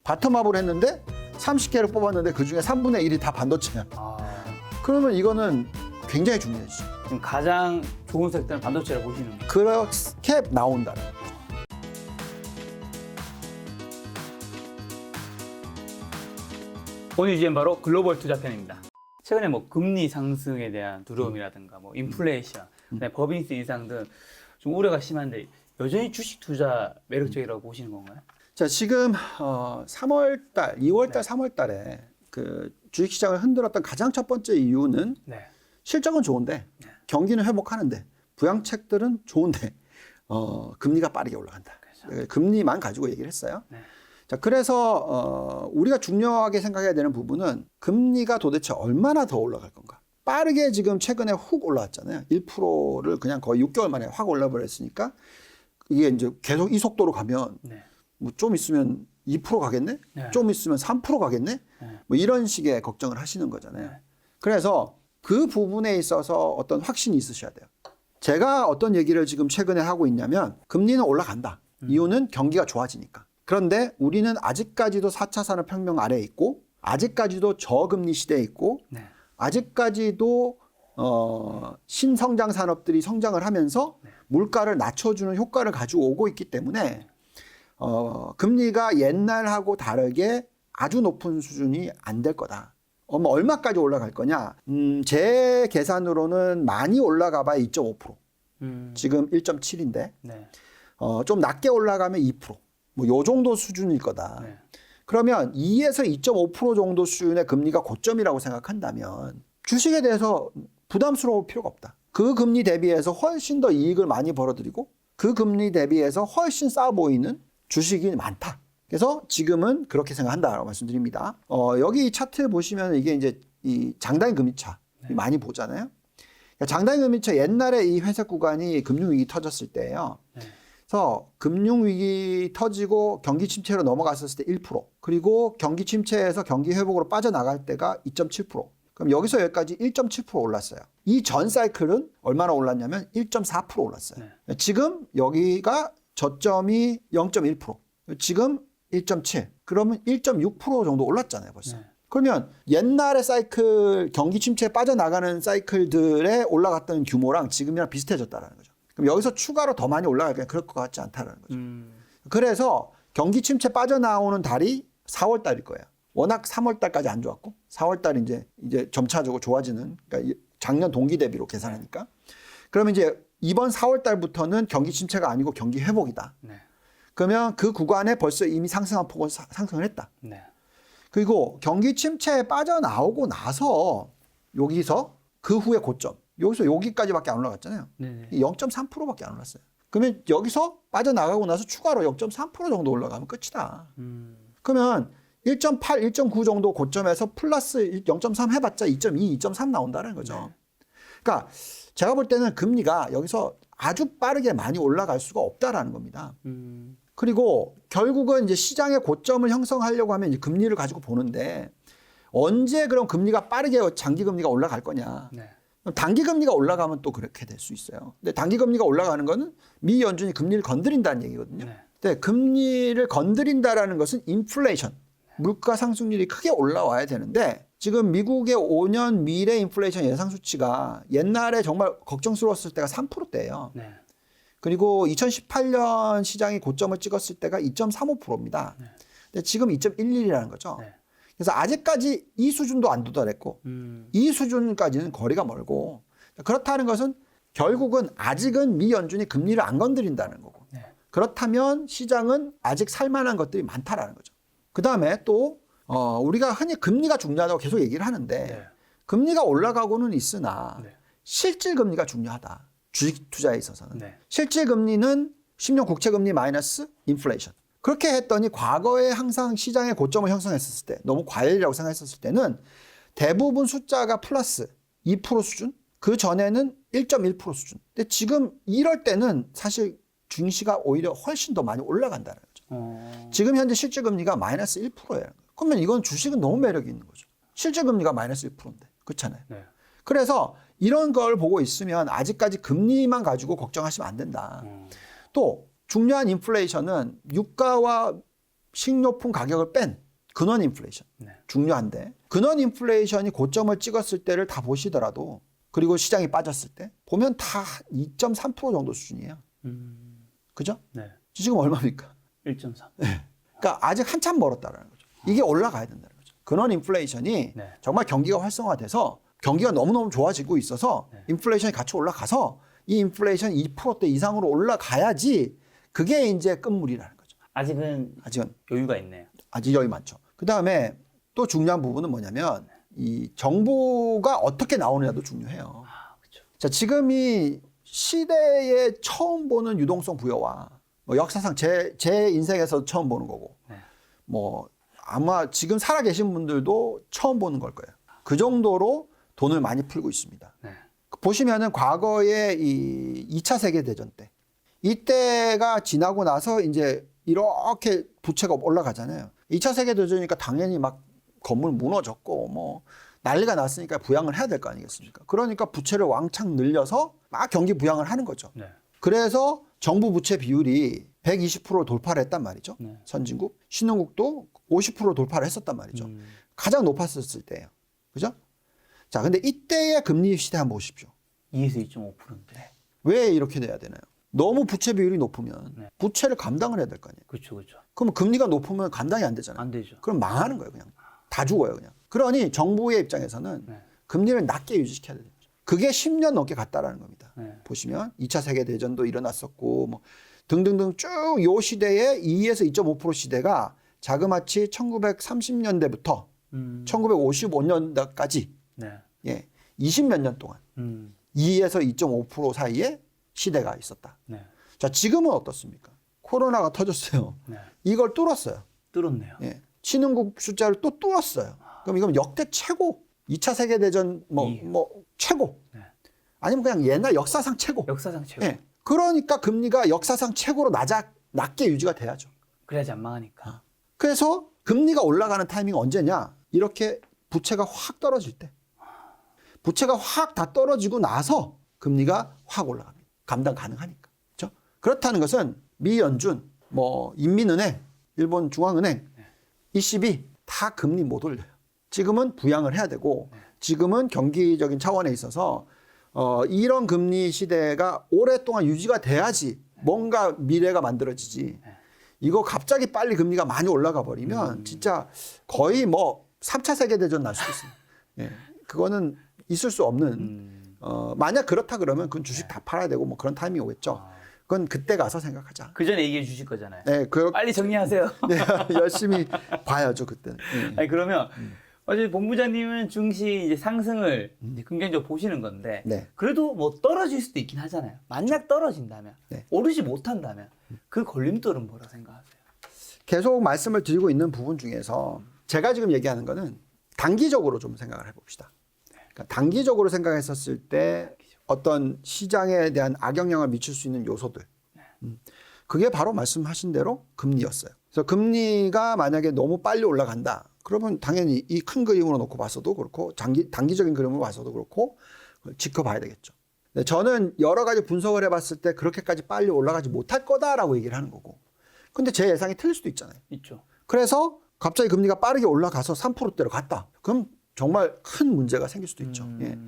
바텀업을 했는데 30개를 뽑았는데 그중에 3분의 1이 다 반도체야. 그러면 이거는 굉장히 중요하지. 지금 가장 좋은 섹터는 반도체를 보시는 거예요. 그렇게 나온다는 거죠. 오늘 주제는 바로 글로벌 투자 편입니다. 최근에 뭐 금리 상승에 대한 두려움이라든가 뭐 인플레이션, 법인세 인상 등 좀 우려가 심한데 여전히 주식 투자 매력적이라고 보시는 건가요? 자, 지금 3월달, 2월달, 3월달에 그 주식시장을 흔들었던 가장 첫 번째 이유는 네. 실적은 좋은데 경기는 회복하는데 부양책들은 좋은데 금리가 빠르게 올라간다. 그렇죠. 금리만 가지고 얘기를 했어요. 네. 자, 그래서 우리가 중요하게 생각해야 되는 부분은 금리가 도대체 얼마나 더 올라갈 건가. 빠르게 지금 최근에 훅 올라왔잖아요. 1%를 그냥 거의 6개월 만에 확 올라버렸으니까 이게 이제 계속 이 속도로 가면 네. 뭐 좀 있으면 2% 가겠네? 네. 좀 있으면 3% 가겠네? 네. 뭐 이런 식의 걱정을 하시는 거잖아요. 네. 그래서 그 부분에 있어서 어떤 확신이 있으셔야 돼요. 제가 어떤 얘기를 지금 최근에 하고 있냐면 금리는 올라간다. 이유는 경기가 좋아지니까. 그런데 우리는 아직까지도 4차 산업혁명 아래에 있고 아직까지도 저금리 시대에 있고 네. 아직까지도 신성장 산업들이 성장을 하면서 물가를 낮춰주는 효과를 가지고 오고 있기 때문에 금리가 옛날하고 다르게 아주 높은 수준이 안 될 거다. 얼마까지 올라갈 거냐? 제 계산으로는 많이 올라가 봐야 2.5%. 지금 1.7인데 네. 좀 낮게 올라가면 2%. 뭐 요 정도 수준일 거다. 네. 그러면 2에서 2.5% 정도 수준의 금리가 고점이라고 생각한다면 주식에 대해서 부담스러울 필요가 없다. 그 금리 대비해서 훨씬 더 이익을 많이 벌어들이고 그 금리 대비해서 훨씬 싸 보이는 주식이 많다. 그래서 지금은 그렇게 생각한다라고 말씀드립니다. 여기 이 차트 보시면 이게 이제 이 장단기 금리차 많이 보잖아요. 그러니까 장단기 금리차 옛날에 이 회색 구간이 금융위기 터졌을 때예요. 그래서 금융위기 터지고 경기 침체로 넘어갔었을 때 1%, 그리고 경기 침체에서 경기 회복으로 빠져나갈 때가 2.7%. 그럼 여기서 여기까지 1.7% 올랐어요. 이 전 사이클은 얼마나 올랐냐면 1.4% 올랐어요. 네. 지금 여기가 저점이 0.1%, 지금 1.7, 그러면 1.6% 정도 올랐잖아요, 벌써. 네. 그러면 옛날의 사이클, 경기 침체에 빠져나가는 사이클들에 올라갔던 규모랑 지금이랑 비슷해졌다는 거죠. 그럼 여기서 추가로 더 많이 올라가기가 그럴 것 같지 않다는 거죠. 그래서 경기 침체 빠져나오는 달이 4월 달일 거예요. 워낙 3월 달까지 안 좋았고 4월 달이 이제 점차적으로 좋아지는, 그러니까 작년 동기 대비로 계산하니까. 그러면 이제 이번 4월 달부터는 경기 침체가 아니고 경기 회복이다. 네. 그러면 그 구간에 벌써 이미 상승한 폭은 상승을 했다. 네. 그리고 경기 침체에 빠져나오고 나서 여기서 그 후에 고점, 여기서 여기까지밖에 안 올라갔잖아요. 네. 0.3%밖에 안 올랐어요. 그러면 여기서 빠져나가고 나서 추가로 0.3% 정도 올라가면 끝이다. 그러면 1.8, 1.9 정도 고점에서 플러스 0.3 해봤자 2.2, 2.3 나온다는 거죠. 네. 그러니까 제가 볼 때는 금리가 여기서 아주 빠르게 많이 올라갈 수가 없다라는 겁니다. 그리고 결국은 이제 시장의 고점을 형성하려고 하면 이제 금리를 가지고 보는데 언제 그럼 금리가 빠르게 장기 금리가 올라갈 거냐. 네. 단기 금리가 올라가면 또 그렇게 될 수 있어요. 근데 단기 금리가 올라가는 거는 미 연준이 금리를 건드린다는 얘기거든요. 네. 근데 금리를 건드린다라는 것은 인플레이션, 물가 상승률이 크게 올라와야 되는데 지금 미국의 5년 미래 인플레이션 예상 수치가 옛날에 정말 걱정스러웠을 때가 3%대예요. 네. 그리고 2018년 시장이 고점을 찍었을 때가 2.35%입니다. 네. 근데 지금 2.11이라는 거죠. 네. 그래서 아직까지 이 수준도 안 도달했고 이 수준까지는 거리가 멀고, 그렇다는 것은 결국은 아직은 미 연준이 금리를 안 건드린다는 거고, 네. 그렇다면 시장은 아직 살만한 것들이 많다라는 거죠. 그 다음에 또 우리가 흔히 금리가 중요하다고 계속 얘기를 하는데 네. 금리가 올라가고는 있으나 네. 실질 금리가 중요하다. 주식 투자에 있어서는. 네. 실질 금리는 10년 국채 금리 마이너스 인플레이션. 그렇게 했더니 과거에 항상 시장의 고점을 형성했었을 때, 너무 과열이라고 생각했었을 때는 대부분 숫자가 플러스 2% 수준, 그 전에는 1.1% 수준. 근데 지금 이럴 때는 사실 증시가 오히려 훨씬 더 많이 올라간다는 거죠. 지금 현재 실질 금리가 마이너스 1%예요. 그러면 이건 주식은 너무 매력이 있는 거죠. 실질 금리가 마이너스 1%인데. 그렇잖아요. 네. 그래서 이런 걸 보고 있으면 아직까지 금리만 가지고 걱정하시면 안 된다. 또 중요한 인플레이션은 유가와 식료품 가격을 뺀 근원 인플레이션 네. 중요한데 근원 인플레이션이 고점을 찍었을 때를 다 보시더라도 그리고 시장이 빠졌을 때 보면 다 2.3% 정도 수준이에요. 그죠? 네. 지금 얼마입니까? 1.3. 그러니까 아직 한참 멀었다라는 거죠. 이게 올라가야 된다는 거죠. 근원 인플레이션이 네. 정말 경기가 활성화돼서 경기가 너무너무 좋아지고 있어서 네. 인플레이션이 같이 올라가서 이 인플레이션 2%대 이상으로 올라가야지 그게 이제 끝물이라는 거죠. 아직은 여유가 있네요. 아직 여유 많죠. 그다음에 또 중요한 부분은 뭐냐면 이 정부가 어떻게 나오느냐도 중요해요. 그렇죠. 자, 지금 이 시대에 처음 보는 유동성 부여와 뭐 역사상 제 인생에서 처음 보는 거고 네. 뭐 아마 지금 살아계신 분들도 처음 보는 걸 거예요. 그 정도로 돈을 많이 풀고 있습니다. 네. 보시면은 과거에 이 2차 세계대전 때 이때가 지나고 나서 이제 이렇게 부채가 올라가잖아요. 2차 세계대전이니까 당연히 막 건물 무너졌고 뭐 난리가 났으니까 부양을 해야 될 거 아니겠습니까? 그러니까 부채를 왕창 늘려서 막 경기 부양을 하는 거죠. 네. 그래서 정부 부채 비율이 120% 돌파를 했단 말이죠. 네. 선진국, 신흥국도 50% 돌파를 했었단 말이죠. 가장 높았었을 때예요. 그죠? 자, 근데 이때의 금리 시대 한번 보십시오. 2에서 2.5%인데. 왜 이렇게 돼야 되나요? 너무 부채 비율이 높으면 네. 부채를 감당을 해야 될 거 아니에요. 그렇죠, 그렇죠. 그럼 금리가 높으면 감당이 안 되잖아요. 안 되죠. 그럼 망하는 거예요, 그냥. 다 죽어요, 그냥. 그러니 정부의 입장에서는 네. 금리를 낮게 유지시켜야 되는 거죠. 그게 10년 넘게 갔다라는 겁니다. 네. 보시면 2차 세계대전도 일어났었고 뭐 등등등 쭉 요 시대에 2에서 2.5% 시대가 자그마치 1930년대부터 1955년까지 네. 예, 20몇 년 동안 2에서 2.5% 사이에 시대가 있었다. 네. 자, 지금은 어떻습니까? 코로나가 터졌어요. 네. 이걸 뚫었어요. 뚫었네요. 예. 신흥국 숫자를 또 뚫었어요. 그럼 이건 역대 최고. 2차 세계대전 뭐 최고. 네. 아니면 그냥 옛날 역사상 최고. 역사상 최고. 예. 그러니까 금리가 역사상 최고로 낮게 유지가 돼야죠. 그래야지 안 망하니까. 그래서 금리가 올라가는 타이밍이 언제냐? 이렇게 부채가 확 떨어질 때. 부채가 확 다 떨어지고 나서 금리가 확 올라갑니다. 감당 가능하니까. 그렇죠? 그렇다는 것은 미 연준, 뭐 인민은행, 일본 중앙은행, ECB 다 금리 못 올려요. 지금은 부양을 해야 되고 지금은 경기적인 차원에 있어서 이런 금리 시대가 오랫동안 유지가 돼야지 뭔가 미래가 만들어지지. 이거 갑자기 빨리 금리가 많이 올라가 버리면 진짜 거의 뭐 3차 세계대전 날 수도 있어요. 예. 그거는 있을 수 없는 만약 그렇다 그러면 그건 주식 다 팔아야 되고 뭐 그런 타이밍이 오겠죠. 그건 그때 가서 생각하자. 그 전에 얘기해 주실 거잖아요. 네, 빨리 정리하세요. 네, 열심히 봐야죠 그때는. 네. 아니 그러면 어제 본부장님은 증시 이제 상승을 이제 긍정적으로 보시는 건데 네. 그래도 뭐 떨어질 수도 있긴 하잖아요. 만약 떨어진다면 네. 오르지 못한다면 그 걸림돌은 뭐라 생각하세요? 계속 말씀을 드리고 있는 부분 중에서 제가 지금 얘기하는 거는 단기적으로 좀 생각을 해봅시다. 그러니까 단기적으로 생각했었을 때 어떤 시장에 대한 악영향을 미칠 수 있는 요소들. 그게 바로 말씀하신 대로 금리였어요. 그래서 금리가 만약에 너무 빨리 올라간다. 그러면 당연히 이 큰 그림으로 놓고 봐서도 그렇고 단기적인 그림으로 봐서도 그렇고 지켜봐야 되겠죠. 근데 저는 여러 가지 분석을 해봤을 때 그렇게까지 빨리 올라가지 못할 거다라고 얘기를 하는 거고. 근데 제 예상이 틀릴 수도 있잖아요. 있죠. 그래서 갑자기 금리가 빠르게 올라가서 3%대로 갔다. 그럼 정말 큰 문제가 생길 수도 있죠. 예.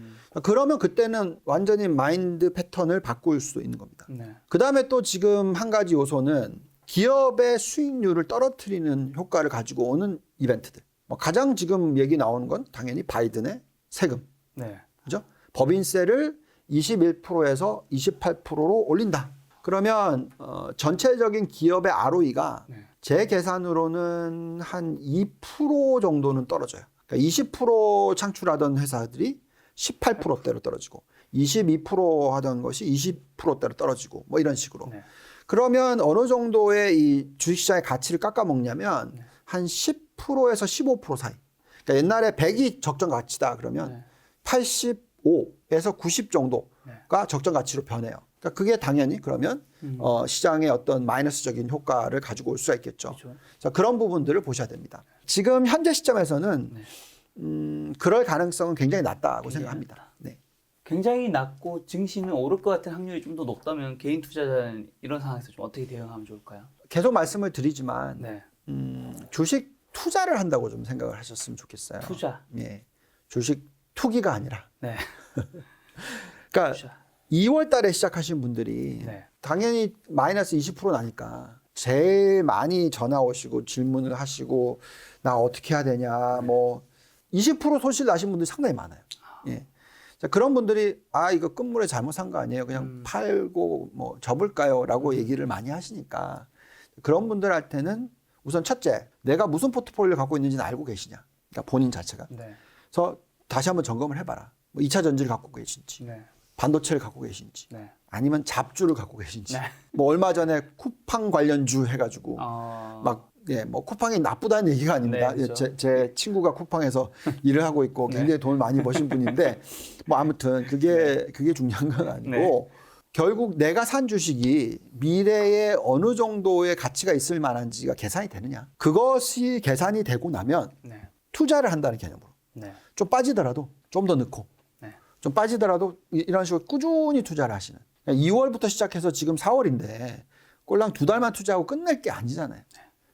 그러면 그때는 완전히 마인드 패턴을 바꿀 수도 있는 겁니다. 네. 그다음에 또 지금 한 가지 요소는 기업의 수익률을 떨어뜨리는 효과를 가지고 오는 이벤트들. 뭐 가장 지금 얘기 나오는 건 당연히 바이든의 세금. 네. 그죠? 법인세를 21%에서 28%로 올린다. 그러면 전체적인 기업의 ROE가 네. 제 계산으로는 한 2% 정도는 떨어져요. 그러니까 20% 창출하던 회사들이 18%대로 떨어지고 22% 하던 것이 20%대로 떨어지고 뭐 이런 식으로. 네. 그러면 어느 정도의 이 주식시장의 가치를 깎아먹냐면 한 10%에서 15% 사이. 그러니까 옛날에 100이 적정 가치다 그러면 85에서 90 정도가 적정 가치로 변해요. 그러니까 그게 당연히 그러면 시장의 어떤 마이너스적인 효과를 가지고 올 수가 있겠죠. 그렇죠. 자, 그런 부분들을 보셔야 됩니다. 지금 현재 시점에서는 그럴 가능성은 굉장히 낮다고 생각합니다. 네. 굉장히 낮고 증시는 오를 것 같은 확률이 좀 더 높다면 개인 투자자는 이런 상황에서 좀 어떻게 대응하면 좋을까요? 계속 말씀을 드리지만 네. 주식 투자를 한다고 좀 생각을 하셨으면 좋겠어요. 투자. 예. 주식 투기가 아니라. 네. 그러니까 투자. 2월 달에 시작하신 분들이 네. 당연히 마이너스 20% 나니까 제일 많이 전화 오시고 질문을 하시고 나 어떻게 해야 되냐 뭐 20% 손실 나신 분들이 상당히 많아요. 예. 자, 그런 분들이 이거 끝물에 잘못 산 거 아니에요. 그냥 팔고 뭐 접을까요? 라고 얘기를 많이 하시니까 그런 분들한테는 우선 첫째, 내가 무슨 포트폴리오를 갖고 있는지는 알고 계시냐. 그러니까 본인 자체가. 네. 그래서 다시 한번 점검을 해봐라. 뭐 2차 전지를 갖고 계신지, 네. 반도체를 갖고 계신지, 네. 아니면 잡주를 갖고 계신지. 네. 뭐 얼마 전에 쿠팡 관련주 해가지고 막 뭐 쿠팡이 나쁘다는 얘기가 아닙니다. 네, 그렇죠. 제 친구가 쿠팡에서 일을 하고 있고 굉장히 돈을 많이 버신 분인데 뭐 아무튼 그게 중요한 건 아니고 네. 결국 내가 산 주식이 미래에 어느 정도의 가치가 있을 만한지가 계산이 되느냐. 그것이 계산이 되고 나면 네. 투자를 한다는 개념으로 네. 좀 빠지더라도 좀 더 넣고 네. 좀 빠지더라도 이런 식으로 꾸준히 투자를 하시는. 2월부터 시작해서 지금 4월인데 꼴랑 2달만 투자하고 끝낼 게 아니잖아요.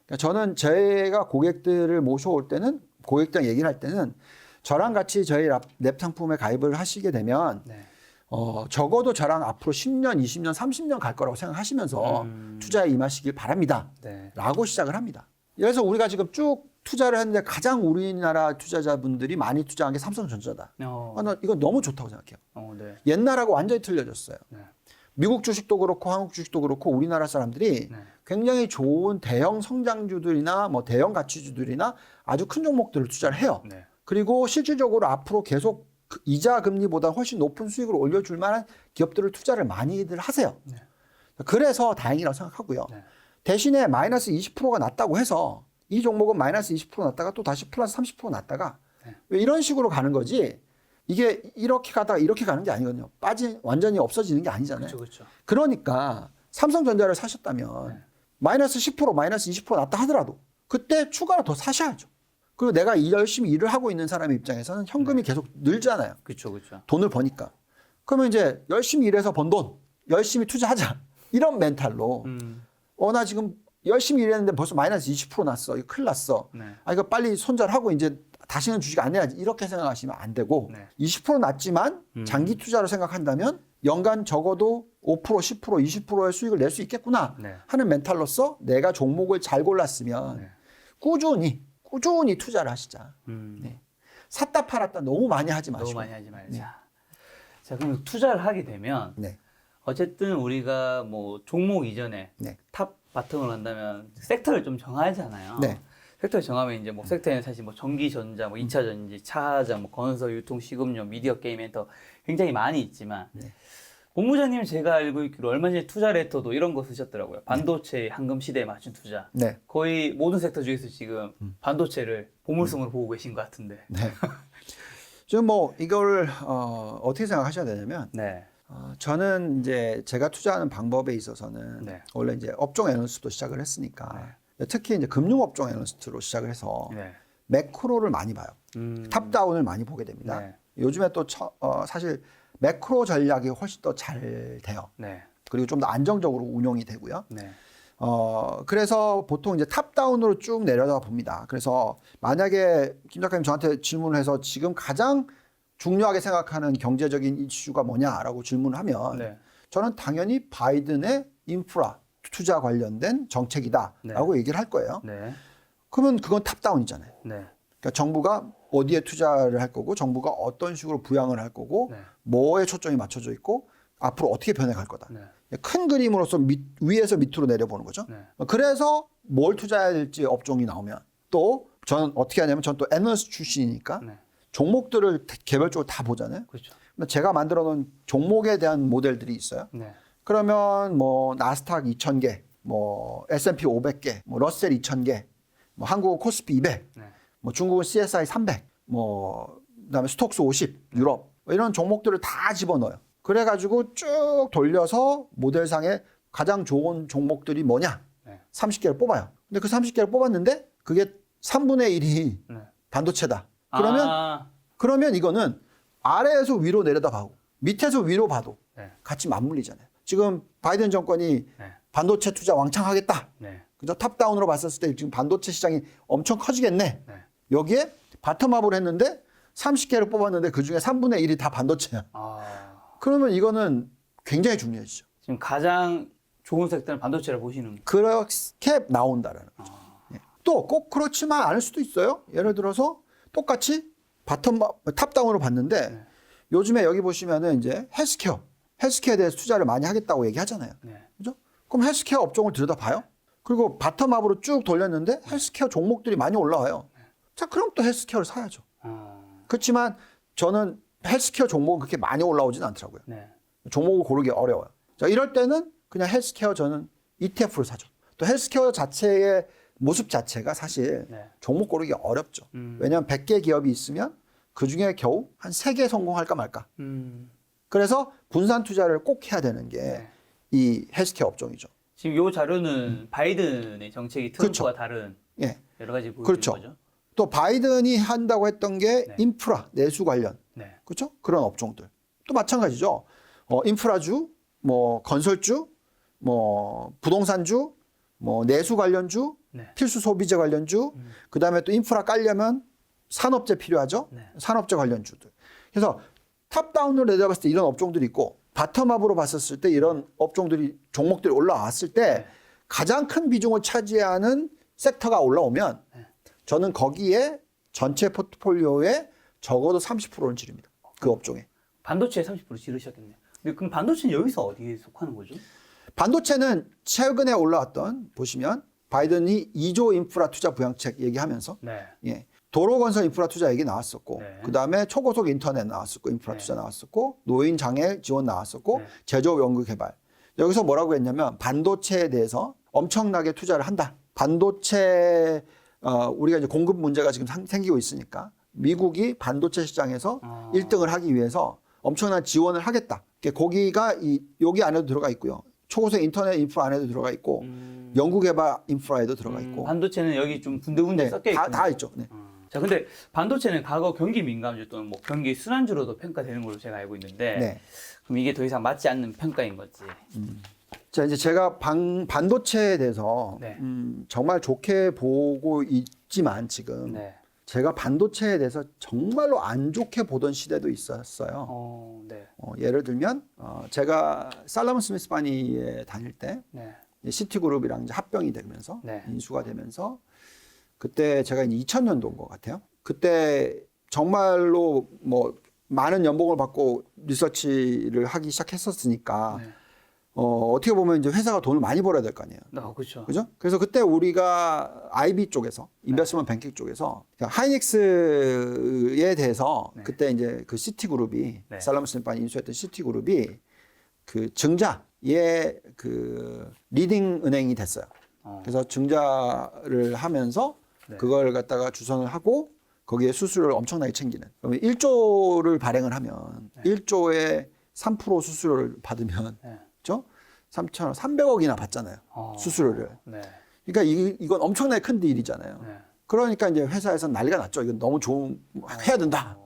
그러니까 저는 제가 고객들을 모셔올 때는 고객들랑 얘기를 할 때는 저랑 같이 저희 랩 상품에 가입을 하시게 되면 네. 적어도 저랑 앞으로 10년, 20년, 30년 갈 거라고 생각하시면서 투자에 임하시길 바랍니다. 네. 라고 시작을 합니다. 그래서 우리가 지금 쭉 투자를 했는데 가장 우리나라 투자자분들이 많이 투자한 게 삼성전자다. 나 이거 너무 좋다고 생각해요. 네. 옛날하고 완전히 틀려졌어요. 네. 미국 주식도 그렇고 한국 주식도 그렇고 우리나라 사람들이 네. 굉장히 좋은 대형 성장주들이나 뭐 대형 가치주들이나 아주 큰 종목들을 투자를 해요. 네. 그리고 실질적으로 앞으로 계속 이자 금리보다 훨씬 높은 수익을 올려줄 만한 기업들을 투자를 많이들 하세요. 네. 그래서 다행이라고 생각하고요. 네. 대신에 마이너스 20%가 났다고 해서 이 종목은 마이너스 20% 났다가 또 다시 플러스 30% 났다가 네. 왜 이런 식으로 가는 거지 이게 이렇게 가다가 이렇게 가는 게 아니거든요. 완전히 없어지는 게 아니잖아요. 그렇죠. 그러니까 삼성전자를 사셨다면 네. 마이너스 10%, 마이너스 20% 났다 하더라도 그때 추가로 더 사셔야죠. 그리고 내가 열심히 일을 하고 있는 사람의 입장에서는 현금이 계속 늘잖아요. 그렇죠. 돈을 버니까. 그러면 이제 열심히 일해서 번 돈 열심히 투자하자. 이런 멘탈로 나 지금 열심히 일했는데 벌써 마이너스 20% 났어. 이거 큰일 났어. 네. 이거 빨리 손절하고 이제 다시는 주식 안 해야지. 이렇게 생각하시면 안 되고 네. 20% 났지만 장기 투자로 생각한다면 연간 적어도 5%, 10%, 20%의 수익을 낼 수 있겠구나 네. 하는 멘탈로서 내가 종목을 잘 골랐으면 네. 꾸준히 투자를 하시자. 네. 샀다 팔았다 너무 많이 하지 마시고. 너무 많이 하지 말자. 자, 그럼 투자를 하게 되면 네. 어쨌든 우리가 뭐 종목 이전에 네. 탑 바텀을 한다면 섹터를 좀 정하잖아요. 네. 섹터를 정하면 이제 뭐 섹터에는 사실 뭐 전기 전자, 뭐 2차 전지, 차자, 뭐 건설, 유통, 식음료, 미디어 게임 엔터 굉장히 많이 있지만 네. 본부장님 제가 알고 있기로 얼마 전에 투자 레터도 이런 거 쓰셨더라고요. 반도체 황금 시대에 맞춘 투자. 네. 거의 모든 섹터 중에서 지금 반도체를 보물섬으로 보고 계신 것 같은데. 네. 지금 뭐 이걸 어떻게 생각하셔야 되냐면 네. 저는 이제 제가 투자하는 방법에 있어서는 네. 원래 이제 업종 애널리스트도 시작을 했으니까 특히 이제 금융업종 애널리스트로 시작을 해서 네. 매크로를 많이 봐요. 탑다운을 많이 보게 됩니다. 네. 요즘에 또 사실 매크로 전략이 훨씬 더 잘 돼요. 네. 그리고 좀 더 안정적으로 운용이 되고요. 네. 그래서 보통 이제 탑다운으로 쭉 내려다 봅니다. 그래서 만약에 김 작가님 저한테 질문을 해서 지금 가장 중요하게 생각하는 경제적인 이슈가 뭐냐라고 질문을 하면 네. 저는 당연히 바이든의 인프라 투자 관련된 정책이다라고 얘기를 할 거예요. 네. 그러면 그건 탑다운이잖아요. 네. 그러니까 정부가 어디에 투자를 할 거고 정부가 어떤 식으로 부양을 할 거고 네. 뭐에 초점이 맞춰져 있고 앞으로 어떻게 변해갈 거다. 네. 큰 그림으로서 위에서 밑으로 내려보는 거죠. 네. 그래서 뭘 투자해야 될지 업종이 나오면 또 저는 어떻게 하냐면 저는 또 애널리스트 출신이니까 네. 종목들을 개별적으로 다 보잖아요. 그렇죠. 근데 제가 만들어 놓은 종목에 대한 모델들이 있어요. 네. 그러면 뭐 나스닥 2,000개, 뭐 S&P 500개, 뭐 러셀 2,000개, 뭐 한국 코스피 200, 네. 뭐 중국은 CSI 300, 뭐 그다음에 스톡스 50, 유럽 뭐 이런 종목들을 다 집어넣어요. 그래가지고 쭉 돌려서 모델상에 가장 좋은 종목들이 뭐냐? 네. 30개를 뽑아요. 근데 그 30개를 뽑았는데 그게 3분의 1이 네. 반도체다. 아, 그러면 이거는 아래에서 위로 내려다 봐도 밑에서 위로 봐도 네. 같이 맞물리잖아요. 지금 바이든 정권이 네. 반도체 투자 왕창 하겠다. 네. 그죠? 탑다운으로 봤었을 때 지금 반도체 시장이 엄청 커지겠네. 네. 여기에 바텀업을 했는데 30개를 뽑았는데 그중에 3분의 1이 다 반도체야. 그러면 이거는 굉장히 중요해지죠. 지금 가장 좋은 섹터는 반도체를 보시는. 그렇게 나온다라는 거죠. 예. 또 꼭 그렇지만 않을 수도 있어요. 예를 들어서 똑같이 탑다운으로 봤는데 네. 요즘에 여기 보시면은 이제 헬스케어에 대해서 투자를 많이 하겠다고 얘기하잖아요. 네. 그죠? 그럼 헬스케어 업종을 들여다봐요. 그리고 바텀업으로 쭉 돌렸는데 헬스케어 종목들이 많이 올라와요. 자, 그럼 또 헬스케어를 사야죠. 그렇지만 저는 헬스케어 종목은 그렇게 많이 올라오진 않더라고요. 네. 종목을 고르기 어려워요. 자, 이럴 때는 그냥 헬스케어 저는 ETF를 사죠. 또 헬스케어 자체의 모습 자체가 사실 네. 종목 고르기 어렵죠. 왜냐하면 100개 기업이 있으면 그중에 겨우 한 3개 성공할까 말까. 그래서 분산 투자를 꼭 해야 되는 게 이 헬스케어 업종이죠. 지금 요 자료는 바이든의 정책이 트럼프와 그렇죠. 다른 예. 여러 가지 보여주는 그렇죠. 거죠. 또 바이든이 한다고 했던 게 네. 인프라, 내수 관련. 네. 그렇죠? 그런 업종들. 또 마찬가지죠. 인프라주, 뭐 건설주, 뭐 부동산주, 뭐 내수 관련주, 네. 필수 소비재 관련주, 그다음에 또 인프라 깔려면 산업재 필요하죠. 네. 산업재 관련주들. 그래서 탑다운으로 내다봤을 때 이런 업종들이 있고 바텀업으로 봤었을 때 이런 업종들이 종목들이 올라왔을 때 네. 가장 큰 비중을 차지하는 섹터가 올라오면 네. 저는 거기에 전체 포트폴리오에 적어도 30%는 지릅니다. 그 업종에. 반도체에 30% 지르셨겠네요. 근데 그럼 반도체는 여기서 어디에 속하는 거죠? 반도체는 최근에 올라왔던 보시면 바이든이 2조 인프라 투자 부양책 얘기하면서 네. 예, 도로 건설 인프라 투자 얘기 나왔었고 네. 그다음에 초고속 인터넷 나왔었고 인프라 네. 투자 나왔었고 노인 장애 지원 나왔었고 네. 제조업 연구 개발. 여기서 뭐라고 했냐면 반도체에 대해서 엄청나게 투자를 한다. 반도체 우리가 이제 공급 문제가 지금 생기고 있으니까 미국이 반도체 시장에서 1등을 하기 위해서 엄청난 지원을 하겠다. 거기가 여기 안에도 들어가 있고요. 초고속 인터넷 인프라 안에도 들어가 있고 연구개발 인프라에도 들어가 있고 반도체는 여기 좀 군데군데 네, 섞여 있고. 다 있죠. 네. 자, 근데 반도체는 과거 경기 민감주 또는 뭐 경기 순환주로도 평가되는 걸로 제가 알고 있는데 네. 그럼 이게 더 이상 맞지 않는 평가인 거지. 자, 이제 제가 반도체에 대해서 네. 정말 좋게 보고 있지만 지금 네. 제가 반도체에 대해서 정말로 안 좋게 보던 시대도 있었어요. 네. 예를 들면 제가 살라몬 스미스 바니에 다닐 때 네. 시티그룹이랑 이제 합병이 되면서 네. 인수가 되면서 그때 제가 이제 2000년도인 것 같아요. 그때 정말로 뭐 많은 연봉을 받고 리서치를 하기 시작했었으니까 네. 어떻게 보면 이제 회사가 돈을 많이 벌어야 될 거 아니에요. 그렇죠. 그죠? 그래서 그때 우리가 IB 쪽에서 인베스트먼트 뱅킹 쪽에서 하이닉스에 대해서 네. 그때 이제 그 시티그룹이 네. 살라몬 스미스 바니 인수했던 시티그룹이 그 증자의 그 리딩 은행이 됐어요. 그래서 증자를 하면서 네. 그걸 갖다가 주선을 하고 거기에 수수료를 엄청나게 챙기는. 그러면 1조를 발행을 하면 네. 1조에 3% 수수료를 받으면 네. 그죠? 300억이나 받잖아요. 수수료를. 네. 그러니까 이건 엄청나게 큰 딜이잖아요. 네. 그러니까 이제 회사에서 난리가 났죠. 이건 너무 해야 된다.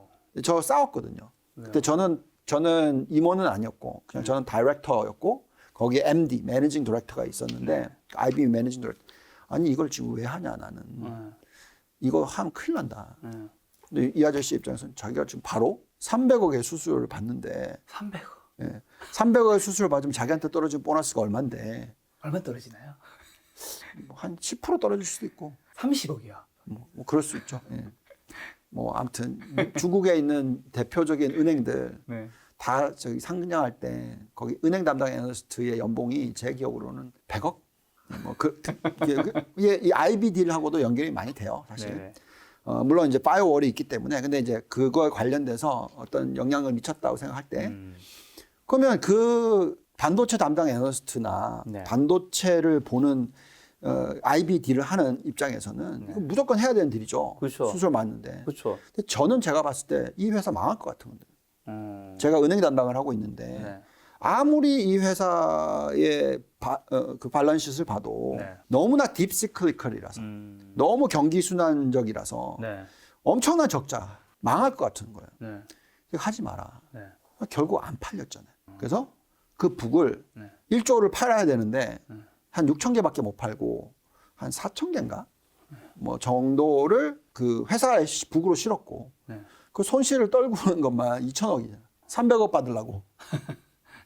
저 싸웠거든요. 그때 저는 임원은 아니었고 그냥 저는 다이렉터였고 거기에 MD, 매니징 디렉터가 있었는데 IBM 매니징 디렉터. 아니 이걸 지금 왜 하냐 나는. 이거 하면 큰일 난다. 근데 이 아저씨 입장에서는 자기가 지금 바로 300억의 수수료를 받는데 300억. 예, 300억의 수수료를 받으면 자기한테 떨어진 보너스가 얼만데 얼마 떨어지나요? 한 10% 떨어질 수도 있고 30억이요. 뭐 그럴 수 있죠. 예. 뭐 아무튼 중국에 있는 대표적인 은행들 네. 다 저기 상장할 때 거기 은행 담당 애널리스트의 연봉이 제 기억으로는 100억? 이 IB 딜하고도 연결이 많이 돼요, 사실. 네네. 물론 이제 파이어월이 있기 때문에 근데 이제 그거에 관련돼서 어떤 영향을 미쳤다고 생각할 때 그러면 그 반도체 담당 애널리스트나 네. 반도체를 보는 IB 딜을 하는 입장에서는 이거 무조건 해야 되는 딜이죠. 그렇죠. 수수료 맞는데. 그렇죠. 근데 저는 제가 봤을 때 이 회사 망할 것 같은 건데. 제가 은행 담당을 하고 있는데 네. 아무리 이 회사의 그 발란시트를 봐도 네. 너무나 딥시클리컬이라서 너무 경기순환적이라서 네. 엄청난 적자 망할 것 같은 거예요. 네. 하지 마라. 네. 결국 안 팔렸잖아요. 그래서 그 북을 네. 1조를 팔아야 되는데 한 6천 개밖에 못 팔고 한 4천 개인가 뭐 정도를 그 회사에 북으로 실었고 네. 그 손실을 떨구는 것만 2천억이잖아. 300억 받으려고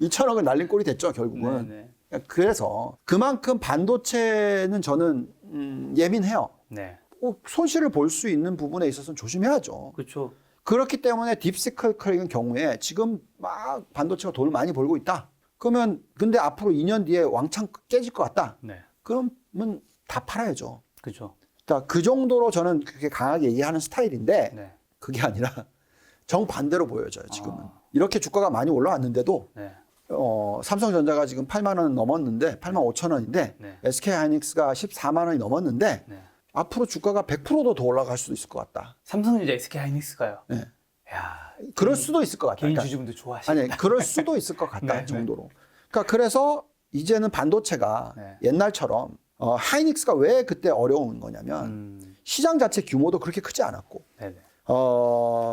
2천억을 날린 꼴이 됐죠 결국은. 네. 그래서 그만큼 반도체는 저는 예민해요. 네. 손실을 볼 수 있는 부분에 있어서는 조심해야죠. 그렇죠. 그렇기 때문에 딥시클의 경우에 지금 막 반도체가 돈을 많이 벌고 있다. 그러면 근데 앞으로 2년 뒤에 왕창 깨질 것 같다. 네. 그러면 다 팔아야죠. 그렇죠. 그러니까 그 정도로 저는 그렇게 강하게 얘기하는 스타일인데 네. 그게 아니라 정반대로 보여져요 지금은. 아. 이렇게 주가가 많이 올라왔는데도 네. 삼성전자가 지금 8만 원 넘었는데 8만 5천 원인데 네. SK하이닉스가 14만 원이 넘었는데 네. 앞으로 주가가 100%도 더 올라갈 수도 있을 것 같다. 삼성전자 SK하이닉스가요. 네. 야, 그럴 수도 있을 것 같다. 개인 그러니까 주주분들 좋아하시네. 아니 그럴 수도 있을 것 같다 네, 정도로. 그러니까 그래서 이제는 반도체가 네. 옛날처럼 하이닉스가 왜 그때 어려운 거냐면 시장 자체 규모도 그렇게 크지 않았고 네네.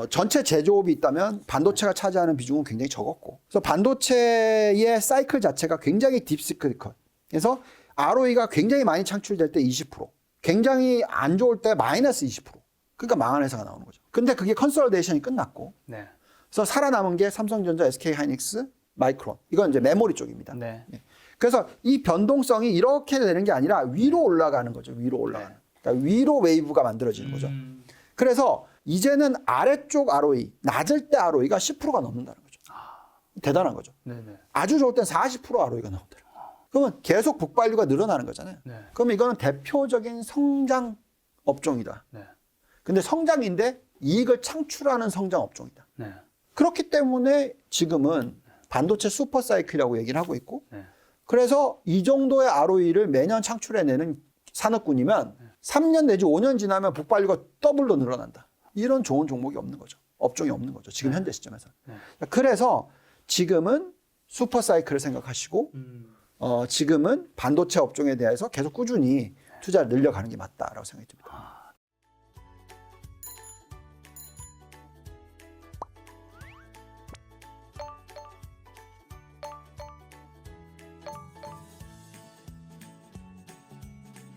전체 제조업이 있다면 반도체가 차지하는 비중은 굉장히 적었고 그래서 반도체의 사이클 자체가 굉장히 딥시클리컬. 그래서 ROE가 굉장히 많이 창출될 때 20%, 굉장히 안 좋을 때 마이너스 20%. 그러니까 망한 회사가 나오는 거죠. 근데 그게 컨솔리데이션이 끝났고 네. 그래서 살아남은 게 삼성전자, SK하이닉스, 마이크론. 이건 이제 메모리 쪽입니다. 네. 그래서 이 변동성이 이렇게 되는 게 아니라 위로 올라가는 거죠. 위로 올라가는. 그러니까 위로 웨이브가 만들어지는 거죠. 그래서 이제는 아래쪽 ROE, 낮을 때 ROE가 10%가 넘는다는 거죠. 대단한 거죠. 네네. 아주 좋을 땐 40% ROE가 나온다는 거예요. 그러면 계속 북발류가 늘어나는 거잖아요. 네. 그러면 이거는 대표적인 성장 업종이다. 네. 근데 성장인데 이익을 창출하는 성장 업종이다. 네. 그렇기 때문에 지금은 반도체 슈퍼 사이클이라고 얘기를 하고 있고 네. 그래서 이 정도의 ROE를 매년 창출해내는 산업군이면 3년 내지 5년 지나면 북발류가 더블로 늘어난다. 이런 좋은 종목이 없는 거죠. 업종이 없는 거죠. 지금 현재 시점에서. 네. 그래서 지금은 슈퍼 사이클을 생각하시고 지금은 반도체 업종에 대해서 계속 꾸준히 투자를 늘려가는 게 맞다라고 생각이 듭니다.